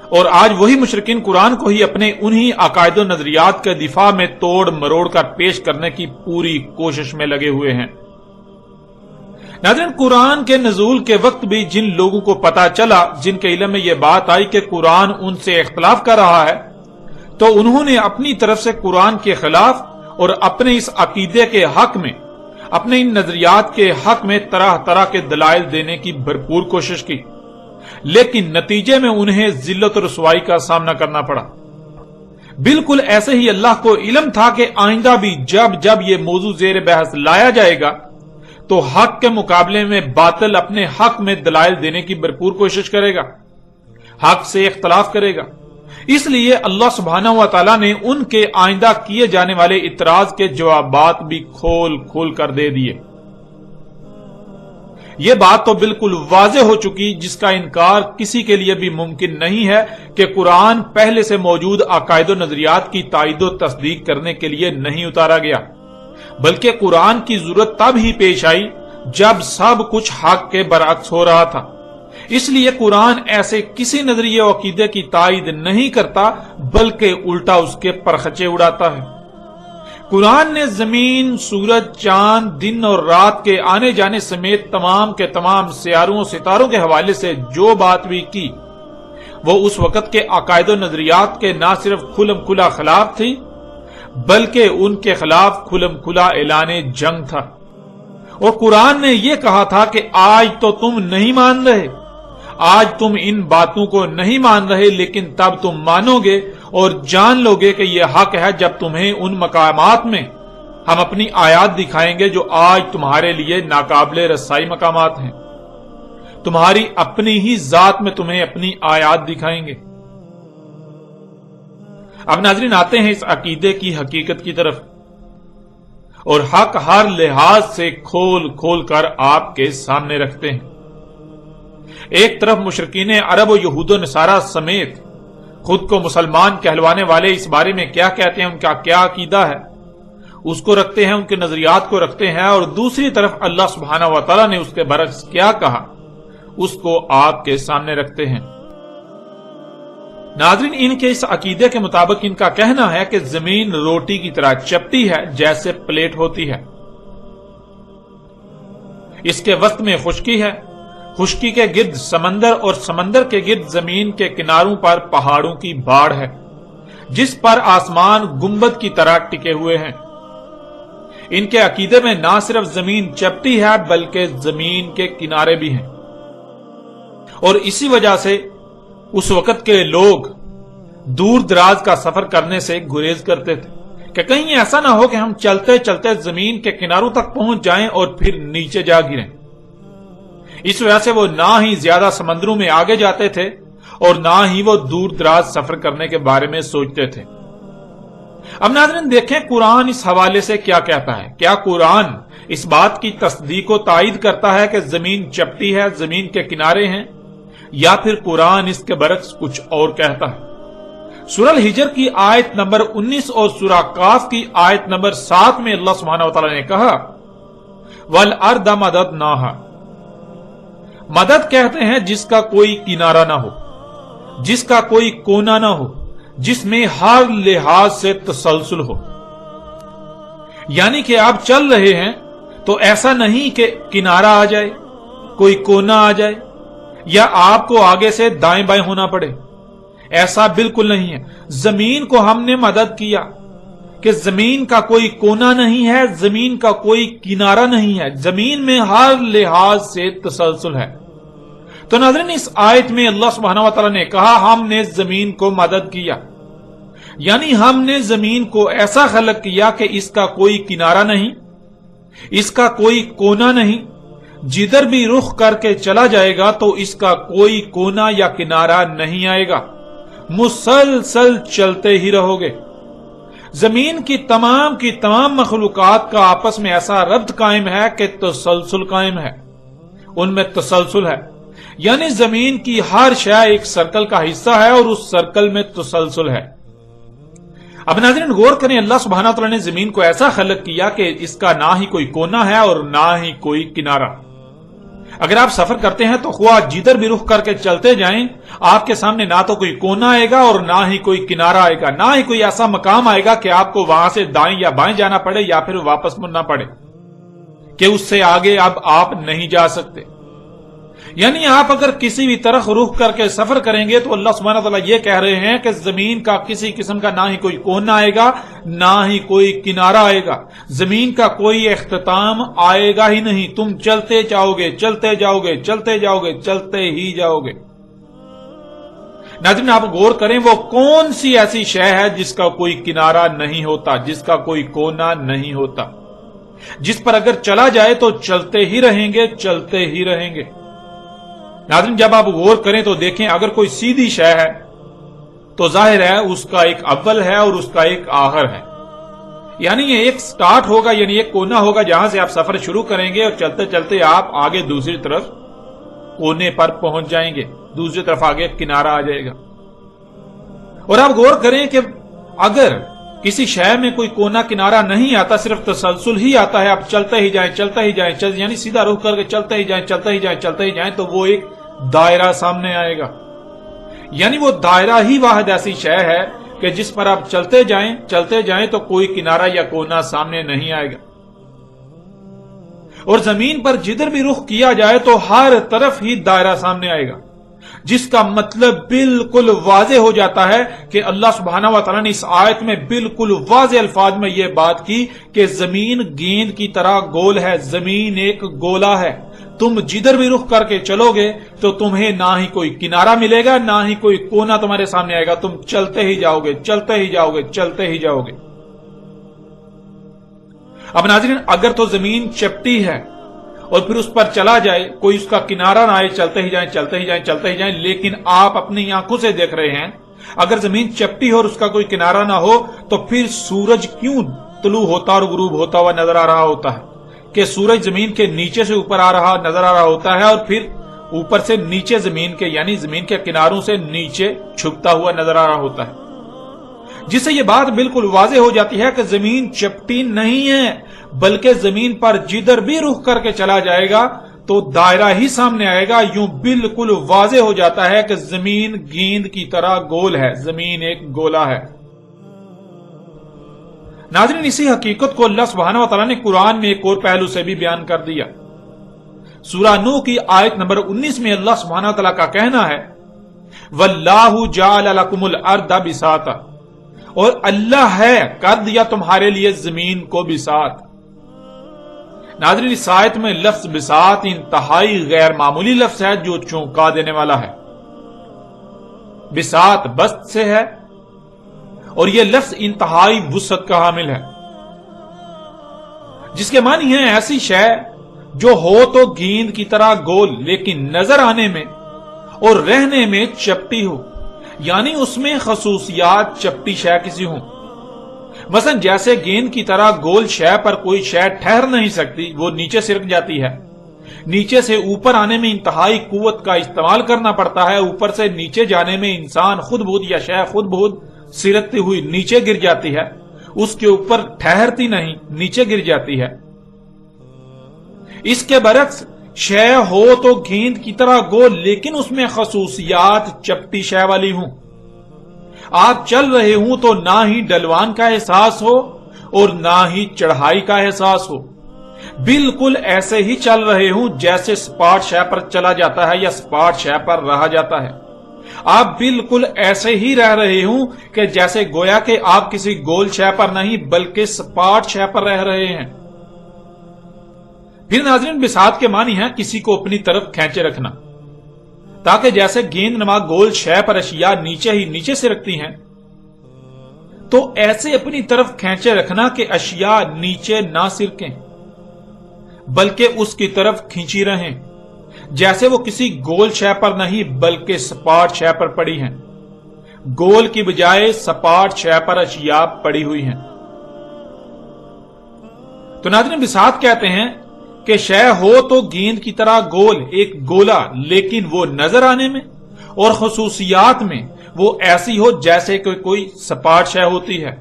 اور آج وہی مشرکین قرآن کو ہی اپنے انہی عقائد و نظریات کے دفاع میں توڑ مروڑ کر پیش کرنے کی پوری کوشش میں لگے ہوئے ہیں۔ ناظرین، قرآن کے نزول کے وقت بھی جن لوگوں کو پتا چلا، جن کے علم میں یہ بات آئی کہ قرآن ان سے اختلاف کر رہا ہے، تو انہوں نے اپنی طرف سے قرآن کے خلاف اور اپنے اس عقیدے کے حق میں، اپنے ان نظریات کے حق میں طرح طرح کے دلائل دینے کی بھرپور کوشش کی، لیکن نتیجے میں انہیں ذلت و رسوائی کا سامنا کرنا پڑا۔ بالکل ایسے ہی اللہ کو علم تھا کہ آئندہ بھی جب یہ موضوع زیر بحث لایا جائے گا تو حق کے مقابلے میں باطل اپنے حق میں دلائل دینے کی بھرپور کوشش کرے گا، حق سے اختلاف کرے گا۔ اس لیے اللہ سبحانہ و تعالیٰ نے ان کے آئندہ کیے جانے والے اعتراض کے جوابات بھی کھول کر دے دیے۔ یہ بات تو بالکل واضح ہو چکی، جس کا انکار کسی کے لیے بھی ممکن نہیں ہے کہ قرآن پہلے سے موجود عقائد و نظریات کی تائید و تصدیق کرنے کے لیے نہیں اتارا گیا، بلکہ قرآن کی ضرورت تب ہی پیش آئی جب سب کچھ حق کے برعکس ہو رہا تھا۔ اس لیے قرآن ایسے کسی نظریے و عقیدے کی تائید نہیں کرتا، بلکہ الٹا اس کے پرخچے اڑاتا ہے۔ قرآن نے زمین، سورج، چاند، دن اور رات کے آنے جانے سمیت تمام کے تمام سیاروں و ستاروں کے حوالے سے جو بات بھی کی، وہ اس وقت کے عقائد و نظریات کے نہ صرف کھلم کھلا خلاف تھی، بلکہ ان کے خلاف کھلم کھلا اعلان جنگ تھا۔ اور قرآن نے یہ کہا تھا کہ آج تو تم نہیں مان رہے، آج تم ان باتوں کو نہیں مان رہے، لیکن تب تم مانو گے اور جان لو گے کہ یہ حق ہے جب تمہیں ان مقامات میں ہم اپنی آیات دکھائیں گے جو آج تمہارے لیے ناقابل رسائی مقامات ہیں، تمہاری اپنی ہی ذات میں تمہیں اپنی آیات دکھائیں گے۔ اب ناظرین، آتے ہیں اس عقیدے کی حقیقت کی طرف، اور حق ہر لحاظ سے کھول کر آپ کے سامنے رکھتے ہیں۔ ایک طرف مشرکین عرب و یہود و نصارہ سمیت خود کو مسلمان کہلوانے والے اس بارے میں کیا کہتے ہیں، ان کا کیا عقیدہ ہے، اس کو رکھتے ہیں، ان کے نظریات کو رکھتے ہیں، اور دوسری طرف اللہ سبحانہ و تعالیٰ نے اس کے برعکس کیا کہا، اس کو آپ کے سامنے رکھتے ہیں۔ ناظرین، ان کے اس عقیدے کے مطابق ان کا کہنا ہے کہ زمین روٹی کی طرح چپٹی ہے جیسے پلیٹ ہوتی ہے، اس کے وسط میں خشکی ہے، خشکی کے گرد سمندر، اور سمندر کے گرد زمین کے کناروں پر پہاڑوں کی باڑ ہے جس پر آسمان گنبد کی طرح ٹکے ہوئے ہیں۔ ان کے عقیدے میں نہ صرف زمین چپٹی ہے بلکہ زمین کے کنارے بھی ہیں، اور اسی وجہ سے اس وقت کے لوگ دور دراز کا سفر کرنے سے گریز کرتے تھے کہ کہیں ایسا نہ ہو کہ ہم چلتے چلتے زمین کے کناروں تک پہنچ جائیں اور پھر نیچے جا گریں۔ اس وجہ سے وہ نہ ہی زیادہ سمندروں میں آگے جاتے تھے اور نہ ہی وہ دور دراز سفر کرنے کے بارے میں سوچتے تھے۔ اب ناظرین دیکھیں قرآن اس حوالے سے کیا کہتا ہے۔ کیا قرآن اس بات کی تصدیق و تائید کرتا ہے کہ زمین چپٹی ہے، زمین کے کنارے ہیں، یا پھر قرآن اس کے برعکس کچھ اور کہتا ہے؟ سورہ الحجر کی آیت نمبر 19 اور سورہ قاف کی آیت نمبر 7 میں اللہ سبحانہ وتعالی نے کہا وَالْأَرْضَ مَدَدْنَاهَا، مدد کہتے ہیں جس کا کوئی کنارہ نہ ہو، جس کا کوئی کونا نہ ہو، جس میں ہر لحاظ سے تسلسل ہو۔ یعنی کہ آپ چل رہے ہیں تو ایسا نہیں کہ کنارہ آ جائے، کوئی کونا آ جائے، یا آپ کو آگے سے دائیں بائیں ہونا پڑے، ایسا بالکل نہیں ہے۔ زمین کو ہم نے مدد کیا کہ زمین کا کوئی کونا نہیں ہے، زمین کا کوئی کنارہ نہیں ہے، زمین میں ہر لحاظ سے تسلسل ہے۔ تو ناظرین، اس آیت میں اللہ سبحانہ و تعالی نے کہا ہم نے زمین کو مدد کیا، یعنی ہم نے زمین کو ایسا خلق کیا کہ اس کا کوئی کنارہ نہیں، اس کا کوئی کونا نہیں، جدھر بھی رخ کر کے چلا جائے گا تو اس کا کوئی کونا یا کنارہ نہیں آئے گا، مسلسل چلتے ہی رہو گے۔ زمین کی تمام مخلوقات کا آپس میں ایسا ربط قائم ہے کہ تسلسل قائم ہے، ان میں تسلسل ہے، یعنی زمین کی ہر شے ایک سرکل کا حصہ ہے اور اس سرکل میں تسلسل ہے۔ اب ناظرین غور کریں، اللہ سبحانہ وتعالی نے زمین کو ایسا خلق کیا کہ اس کا نہ ہی کوئی کونا ہے اور نہ ہی کوئی کنارہ۔ اگر آپ سفر کرتے ہیں تو خواہ جدھر بھی رخ کر کے چلتے جائیں، آپ کے سامنے نہ تو کوئی کونا آئے گا اور نہ ہی کوئی کنارہ آئے گا، نہ ہی کوئی ایسا مقام آئے گا کہ آپ کو وہاں سے دائیں یا بائیں جانا پڑے یا پھر واپس مڑنا پڑے کہ اس سے آگے اب آپ نہیں جا سکتے۔ یعنی آپ اگر کسی بھی طرف رخ کر کے سفر کریں گے تو اللہ سبحانہ وتعالی یہ کہہ رہے ہیں کہ زمین کا کسی قسم کا نہ ہی کوئی کونا آئے گا، نہ ہی کوئی کنارہ آئے گا، زمین کا کوئی اختتام آئے گا ہی نہیں، تم چلتے جاؤ گے، چلتے جاؤ گے، چلتے جاؤ گے، چلتے ہی جاؤ گے۔ ناظرین آپ غور کریں، وہ کون سی ایسی شے ہے جس کا کوئی کنارہ نہیں ہوتا، جس کا کوئی کونا نہیں ہوتا، جس پر اگر چلا جائے تو چلتے ہی رہیں گے، چلتے ہی رہیں گے۔ ناظرین جب آپ غور کریں تو دیکھیں، اگر کوئی سیدھی شے ہے تو ظاہر ہے اس کا ایک اول ہے اور اس کا ایک آخر ہے، یعنی یہ ایک سٹارٹ ہوگا، یعنی ایک کونا ہوگا جہاں سے آپ سفر شروع کریں گے اور چلتے چلتے آپ آگے دوسری طرف کونے پر پہنچ جائیں گے، دوسری طرف آگے کنارہ آ جائے گا۔ اور آپ غور کریں کہ اگر کسی شے میں کوئی کونا کنارہ نہیں آتا، صرف تسلسل ہی آتا ہے، آپ چلتے ہی جائیں، چلتے ہی جائیں، یعنی سیدھا رخ کر کے چلتے ہی جائیں، چلتے ہی جائیں، چلتے ہی جائیں، تو وہ ایک دائرہ سامنے آئے گا۔ یعنی وہ دائرہ ہی واحد ایسی شے ہے کہ جس پر آپ چلتے جائیں تو کوئی کنارہ یا کونا سامنے نہیں آئے گا۔ اور زمین پر جدھر بھی رخ کیا جائے تو ہر طرف ہی دائرہ سامنے آئے گا، جس کا مطلب بالکل واضح ہو جاتا ہے کہ اللہ سبحانہ و تعالیٰ نے اس آیت میں بالکل واضح الفاظ میں یہ بات کی کہ زمین گیند کی طرح گول ہے، زمین ایک گولا ہے، تم جدھر بھی رخ کر کے چلو گے تو تمہیں نہ ہی کوئی کنارہ ملے گا، نہ ہی کوئی کونا تمہارے سامنے آئے گا، تم چلتے ہی جاؤ گے، چلتے ہی جاؤ گے، چلتے ہی جاؤ گے۔ اب ناظرین اگر تو زمین چپٹی ہے اور پھر اس پر چلا جائے، کوئی اس کا کنارہ نہ آئے، چلتے ہی جائیں، چلتے ہی جائیں، چلتے ہی جائیں، لیکن آپ اپنی آنکھوں سے دیکھ رہے ہیں اگر زمین چپٹی ہو اور اس کا کوئی کنارہ نہ ہو تو پھر سورج کیوں طلوع ہوتا اور غروب ہوتا ہوا نظر آ رہا ہوتا ہے؟ کہ سورج زمین کے نیچے سے اوپر آ رہا نظر آ رہا ہوتا ہے اور پھر اوپر سے نیچے زمین کے، یعنی زمین کے کناروں سے نیچے چھپتا ہوا نظر آ رہا ہوتا ہے، جس سے یہ بات بالکل واضح ہو جاتی ہے کہ زمین چپٹی نہیں ہے، بلکہ زمین پر جدھر بھی رخ کر کے چلا جائے گا تو دائرہ ہی سامنے آئے گا۔ یوں بالکل واضح ہو جاتا ہے کہ زمین گیند کی طرح گول ہے، زمین ایک گولا ہے۔ ناظرین اسی حقیقت کو اللہ سبحانہ و تعالیٰ نے قرآن میں ایک اور پہلو سے بھی بیان کر دیا۔ سورہ نوح کی آیت نمبر 19 میں اللہ سبحانہ و تعالیٰ کا کہنا ہے وَاللَّهُ جَعَلَ لَكُمُ الْأَرْضَ بِسَاطًا، اور اللہ ہے کر دیا تمہارے لیے زمین کو بساط۔ ناظرین اس آیت میں لفظ بساط انتہائی غیر معمولی لفظ ہے جو چونکا دینے والا ہے۔ بساط بسط سے ہے اور یہ لفظ انتہائی وسعت کا حامل ہے، جس کے معنی ہے ایسی شے جو ہو تو گیند کی طرح گول لیکن نظر آنے میں اور رہنے میں چپٹی ہو، یعنی اس میں خصوصیات چپٹی شے کسی ہوں۔ مثلا جیسے گیند کی طرح گول شے پر کوئی شے ٹھہر نہیں سکتی، وہ نیچے سرک جاتی ہے، نیچے سے اوپر آنے میں انتہائی قوت کا استعمال کرنا پڑتا ہے، اوپر سے نیچے جانے میں انسان خود بخود یا شے خود بخود سرکتی ہوئی نیچے گر جاتی ہے، اس کے اوپر ٹھہرتی نہیں، نیچے گر جاتی ہے۔ اس کے برعکس شے ہو تو گیند کی طرح گول لیکن اس میں خصوصیات چپٹی شے والی ہوں، آپ چل رہے ہوں تو نہ ہی ڈلوان کا احساس ہو اور نہ ہی چڑھائی کا احساس ہو، بالکل ایسے ہی چل رہے ہوں جیسے سپاٹ شے پر چلا جاتا ہے یا سپاٹ شے پر رہا جاتا ہے۔ آپ بالکل ایسے ہی رہ رہے ہوں کہ جیسے گویا کہ آپ کسی گول شے پر نہیں بلکہ سپاٹ شے پر رہ رہے ہیں۔ پھر ناظرین، بساط کے معنی ہے کسی کو اپنی طرف کھینچے رکھنا، تاکہ جیسے گیند نما گول شے پر اشیاء نیچے ہی نیچے سے رکھتی ہیں، تو ایسے اپنی طرف کھینچے رکھنا کہ اشیاء نیچے نہ سرکیں بلکہ اس کی طرف کھینچی رہیں، جیسے وہ کسی گول شے پر نہیں بلکہ سپاٹ شے پر پڑی ہیں، گول کی بجائے سپاٹ شے پر اشیاء پڑی ہوئی ہیں۔ تو ناظرین، بساط کہتے ہیں کہ شے ہو تو گیند کی طرح گول، ایک گولا، لیکن وہ نظر آنے میں اور خصوصیات میں وہ ایسی ہو جیسے کہ کوئی سپاٹ شے ہوتی ہے۔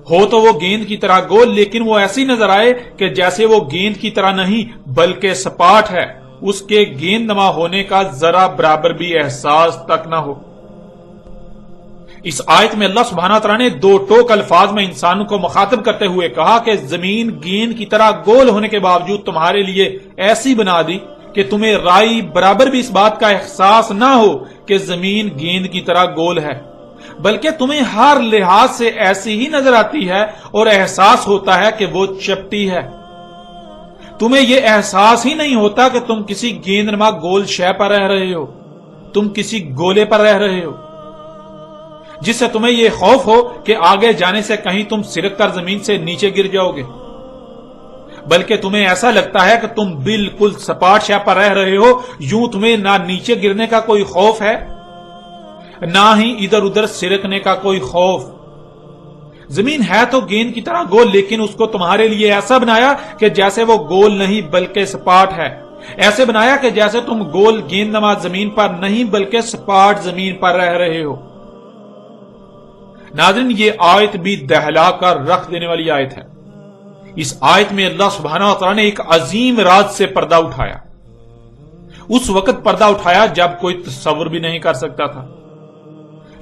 ہو تو وہ گیند کی طرح گول، لیکن وہ ایسی نظر آئے کہ جیسے وہ گیند کی طرح نہیں بلکہ سپاٹ ہے، اس کے گیند نما ہونے کا ذرا برابر بھی احساس تک نہ ہو۔ اس آیت میں اللہ سبحانہ تعالیٰ نے دو ٹوک الفاظ میں انسانوں کو مخاطب کرتے ہوئے کہا کہ زمین گیند کی طرح گول ہونے کے باوجود تمہارے لیے ایسی بنا دی کہ تمہیں رائی برابر بھی اس بات کا احساس نہ ہو کہ زمین گیند کی طرح گول ہے، بلکہ تمہیں ہر لحاظ سے ایسی ہی نظر آتی ہے اور احساس ہوتا ہے کہ وہ چپٹی ہے۔ تمہیں یہ احساس ہی نہیں ہوتا کہ تم کسی گیند نما گول شے پر رہ رہے ہو، تم کسی گولے پر رہ رہے ہو، جس سے تمہیں یہ خوف ہو کہ آگے جانے سے کہیں تم سرک کر زمین سے نیچے گر جاؤ گے، بلکہ تمہیں ایسا لگتا ہے کہ تم بالکل سپاٹ شے پر رہ رہے ہو، یوں تمہیں نہ نیچے گرنے کا کوئی خوف ہے نہ ہی ادھر ادھر سرکنے کا کوئی خوف۔ زمین ہے تو گیند کی طرح گول، لیکن اس کو تمہارے لیے ایسا بنایا کہ جیسے وہ گول نہیں بلکہ سپاٹ ہے، ایسے بنایا کہ جیسے تم گول گیند نما زمین پر نہیں بلکہ سپاٹ زمین پر رہ رہے ہو۔ ناظرین، یہ آیت بھی دہلا کر رکھ دینے والی آیت ہے۔ اس آیت میں اللہ سبحانہ وتعالی نے ایک عظیم راز سے پردہ اٹھایا، اس وقت پردہ اٹھایا جب کوئی تصور بھی نہیں کر سکتا تھا۔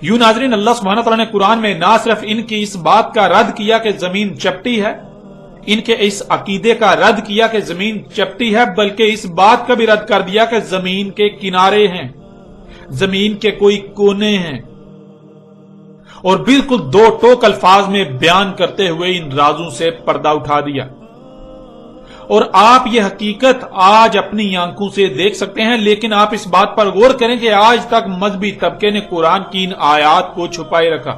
یوں ناظرین، اللہ سبحانہ وتعالی نے قرآن میں نہ صرف ان کی اس بات کا رد کیا کہ زمین چپٹی ہے، ان کے اس عقیدے کا رد کیا کہ زمین چپٹی ہے، بلکہ اس بات کا بھی رد کر دیا کہ زمین کے کنارے ہیں، زمین کے کوئی کونے ہیں، اور بالکل دو ٹوک الفاظ میں بیان کرتے ہوئے ان رازوں سے پردہ اٹھا دیا۔ اور آپ یہ حقیقت آج اپنی آنکھوں سے دیکھ سکتے ہیں، لیکن آپ اس بات پر غور کریں کہ آج تک مذہبی طبقے نے قرآن کی ان آیات کو چھپائے رکھا۔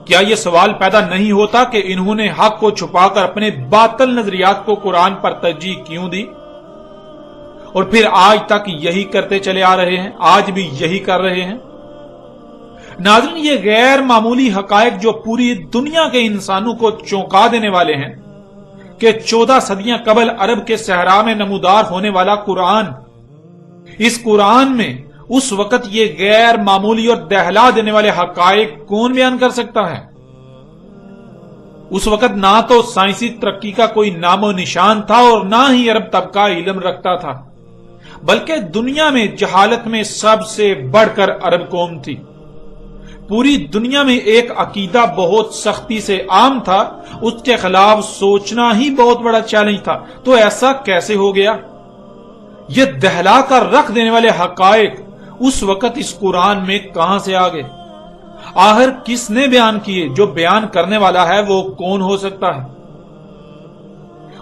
کیا یہ سوال پیدا نہیں ہوتا کہ انہوں نے حق کو چھپا کر اپنے باطل نظریات کو قرآن پر ترجیح کیوں دی؟ اور پھر آج تک یہی کرتے چلے آ رہے ہیں، آج بھی یہی کر رہے ہیں۔ ناظرین، یہ غیر معمولی حقائق جو پوری دنیا کے انسانوں کو چونکا دینے والے ہیں کہ 14 صدیاں قبل عرب کے صحرا میں نمودار ہونے والا قرآن، اس قرآن میں اس وقت یہ غیر معمولی اور دہلا دینے والے حقائق کون بیان کر سکتا ہے؟ اس وقت نہ تو سائنسی ترقی کا کوئی نام و نشان تھا اور نہ ہی عرب طبقہ علم رکھتا تھا، بلکہ دنیا میں جہالت میں سب سے بڑھ کر عرب قوم تھی۔ پوری دنیا میں ایک عقیدہ بہت سختی سے عام تھا، اس کے خلاف سوچنا ہی بہت بڑا چیلنج تھا۔ تو ایسا کیسے ہو گیا؟ یہ دہلا کر رکھ دینے والے حقائق اس وقت اس قرآن میں کہاں سے آ گئے؟ آخر کس نے بیان کیے؟ جو بیان کرنے والا ہے وہ کون ہو سکتا ہے؟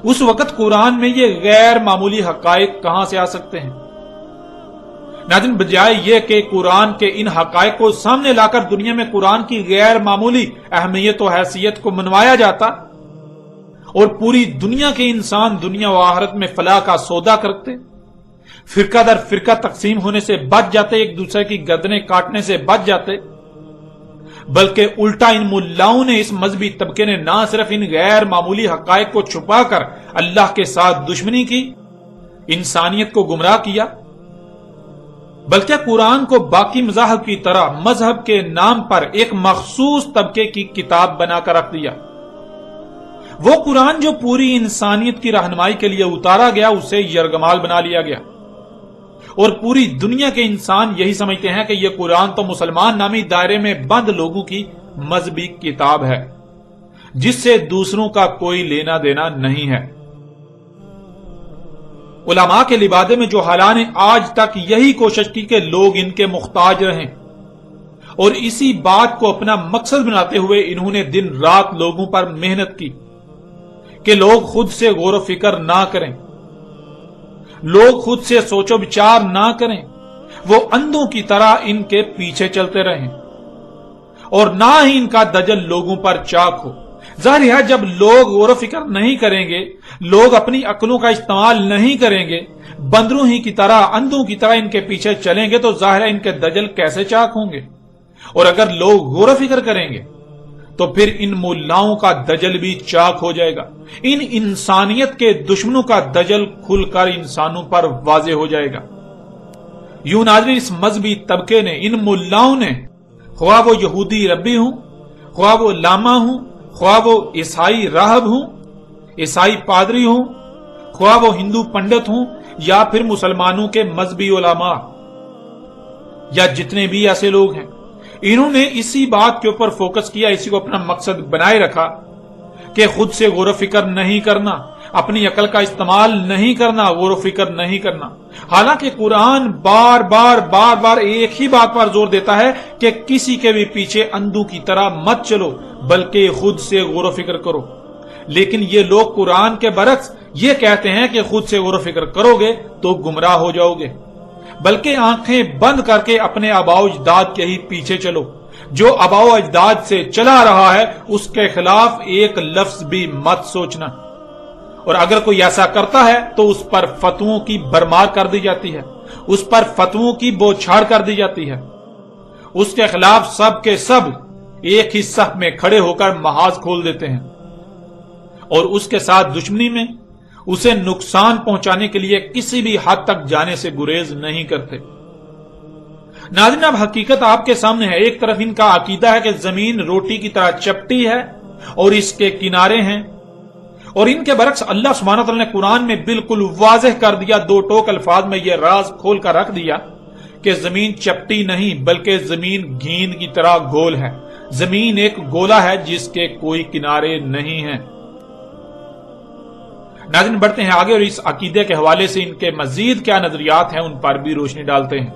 اس وقت قرآن میں یہ غیر معمولی حقائق کہاں سے آ سکتے ہیں؟ ناظرین، بجائے یہ کہ قرآن کے ان حقائق کو سامنے لا کر دنیا میں قرآن کی غیر معمولی اہمیت و حیثیت کو منوایا جاتا اور پوری دنیا کے انسان دنیا و آخرت میں فلاح کا سودا کرتے، فرقہ در فرقہ تقسیم ہونے سے بچ جاتے، ایک دوسرے کی گردنیں کاٹنے سے بچ جاتے، بلکہ الٹا ان ملاؤں نے، اس مذہبی طبقے نے نہ صرف ان غیر معمولی حقائق کو چھپا کر اللہ کے ساتھ دشمنی کی، انسانیت کو گمراہ کیا، بلکہ قرآن کو باقی مذاہب کی طرح مذہب کے نام پر ایک مخصوص طبقے کی کتاب بنا کر رکھ دیا۔ وہ قرآن جو پوری انسانیت کی رہنمائی کے لیے اتارا گیا، اسے یرغمال بنا لیا گیا، اور پوری دنیا کے انسان یہی سمجھتے ہیں کہ یہ قرآن تو مسلمان نامی دائرے میں بند لوگوں کی مذہبی کتاب ہے، جس سے دوسروں کا کوئی لینا دینا نہیں ہے۔ علماء کے لبادے میں جو حالات نے آج تک یہی کوشش کی کہ لوگ ان کے محتاج رہیں، اور اسی بات کو اپنا مقصد بناتے ہوئے انہوں نے دن رات لوگوں پر محنت کی کہ لوگ خود سے غور و فکر نہ کریں، لوگ خود سے سوچ و بچار نہ کریں، وہ اندھوں کی طرح ان کے پیچھے چلتے رہیں، اور نہ ہی ان کا دجل لوگوں پر چاک ہو۔ ظاہر ہے جب لوگ غور و فکر نہیں کریں گے، لوگ اپنی عقلوں کا استعمال نہیں کریں گے، بندروں ہی کی طرح، اندھوں کی طرح ان کے پیچھے چلیں گے، تو ظاہر ہے ان کے دجل کیسے چاک ہوں گے؟ اور اگر لوگ غور و فکر کریں گے تو پھر ان ملاؤں کا دجل بھی چاک ہو جائے گا، ان انسانیت کے دشمنوں کا دجل کھل کر انسانوں پر واضح ہو جائے گا۔ یوں ناظرین، اس مذہبی طبقے نے، ان ملاؤں نے، خواہ وہ یہودی ربی ہوں، خواہ وہ لاما ہوں، خواہ وہ عیسائی راہب ہوں، عیسائی پادری ہوں، خواہ وہ ہندو پنڈت ہوں، یا پھر مسلمانوں کے مذہبی علماء، یا جتنے بھی ایسے لوگ ہیں، انہوں نے اسی بات کے اوپر فوکس کیا، اسی کو اپنا مقصد بنائے رکھا کہ خود سے غور و فکر نہیں کرنا، اپنی عقل کا استعمال نہیں کرنا، غور و فکر نہیں کرنا۔ حالانکہ قرآن بار بار ایک ہی بات پر زور دیتا ہے کہ کسی کے بھی پیچھے اندھوں کی طرح مت چلو، بلکہ خود سے غور و فکر کرو۔ لیکن یہ لوگ قرآن کے برعکس یہ کہتے ہیں کہ خود سے غور و فکر کرو گے تو گمراہ ہو جاؤ گے، بلکہ آنکھیں بند کر کے اپنے آباء و اجداد کے ہی پیچھے چلو۔ جو آباء و اجداد سے چلا رہا ہے اس کے خلاف ایک لفظ بھی مت سوچنا، اور اگر کوئی ایسا کرتا ہے تو اس پر فتووں کی برمار کر دی جاتی ہے، اس پر فتووں کی بوچھاڑ کر دی جاتی ہے۔ اس کے خلاف سب کے سب ایک ہی صف میں کھڑے ہو کر محاذ کھول دیتے ہیں، اور اس کے ساتھ دشمنی میں اسے نقصان پہنچانے کے لیے کسی بھی حد تک جانے سے گریز نہیں کرتے۔ ناظرین، اب حقیقت آپ کے سامنے ہے۔ ایک طرف ان کا عقیدہ ہے کہ زمین روٹی کی طرح چپٹی ہے اور اس کے کنارے ہیں، اور ان کے برعکس اللہ سبحانہ وتعالی نے قرآن میں بالکل واضح کر دیا، دو ٹوک الفاظ میں یہ راز کھول کر رکھ دیا کہ زمین چپٹی نہیں بلکہ زمین گیند کی طرح گول ہے، زمین ایک گولا ہے جس کے کوئی کنارے نہیں ہیں۔ ناظرین، بڑھتے ہیں آگے اور اس عقیدے کے حوالے سے ان کے مزید کیا نظریات ہیں ان پر بھی روشنی ڈالتے ہیں۔